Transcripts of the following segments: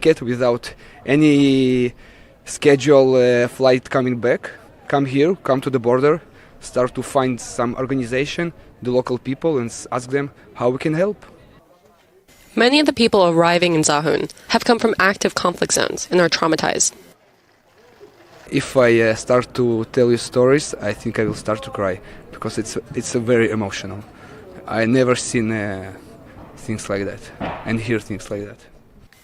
Get without any schedule flight coming back. Come here, come to the border, start to find some organization, the local people, and ask them how we can help. Many of the people arriving in Zahun have come from active conflict zones and are traumatized. If I start to tell you stories, I think I will start to cry because it's very emotional. I never seen things like that and hear things like that.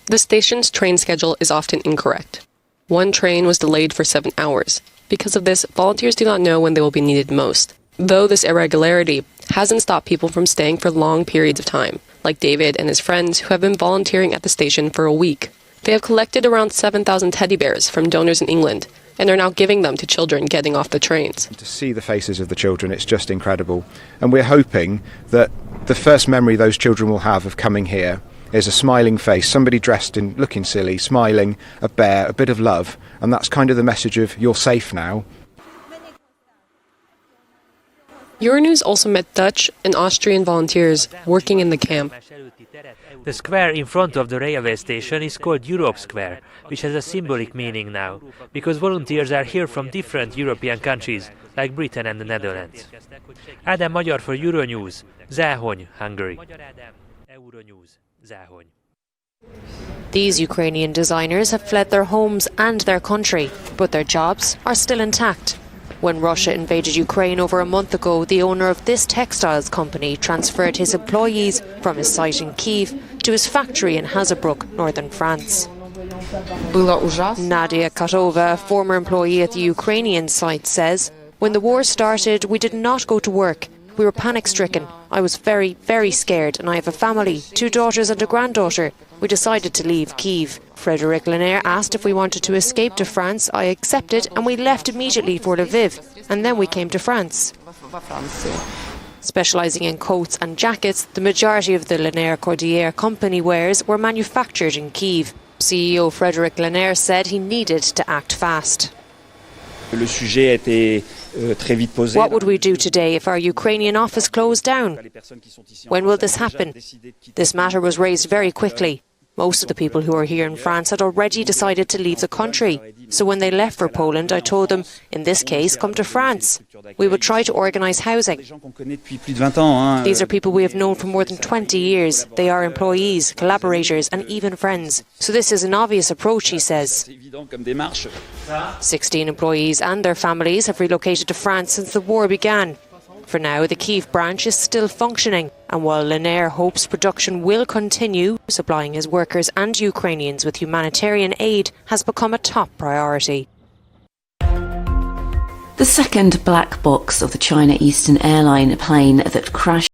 The station's train schedule is often incorrect. One train was delayed for 7 hours. Because of this, volunteers do not know when they will be needed most. Though this irregularity hasn't stopped people from staying for long periods of time, like David and his friends who have been volunteering at the station for a week. They have collected around 7,000 teddy bears from donors in England and are now giving them to children getting off the trains. To see the faces of the children, it's just incredible. And we're hoping that the first memory those children will have of coming here is a smiling face, somebody dressed in looking silly, smiling, a bear, a bit of love, and that's kind of the message of you're safe now. Euronews also met Dutch and Austrian volunteers working in the camp. The square in front of the railway station is called Europe Square, which has a symbolic meaning now, because volunteers are here from different European countries, like Britain and the Netherlands. Ádám Magyar for Euronews, Záhony, Hungary. These Ukrainian designers have fled their homes and their country, but their jobs are still intact. When Russia invaded Ukraine over a month ago, the owner of this textiles company transferred his employees from his site in Kyiv to his factory in Hazebrouck, northern France. Nadia Katova, a former employee at the Ukrainian site, says, "When the war started, we did not go to work. We were panic-stricken. I was very, very scared, and I have a family, 2 daughters and a granddaughter. We decided to leave Kyiv." Frédéric Lanaire asked if we wanted to escape to France. I accepted, and we left immediately for Lviv, and then we came to France. Specialising in coats and jackets, the majority of the Lanaire Cordier company wares were manufactured in Kyiv. CEO Frédéric Lanaire said he needed to act fast. What would we do today if our Ukrainian office closed down? When will this happen? This matter was raised very quickly. Most of the people who are here in France had already decided to leave the country. So when they left for Poland, I told them, in this case, come to France. We would try to organise housing. These are people we have known for more than 20 years. They are employees, collaborators and even friends. So this is an obvious approach, he says. 16 employees and their families have relocated to France since the war began. For now, the Kyiv branch is still functioning, and while Lanaire hopes production will continue, supplying his workers and Ukrainians with humanitarian aid has become a top priority. The second black box of the China Eastern Airline plane that crashed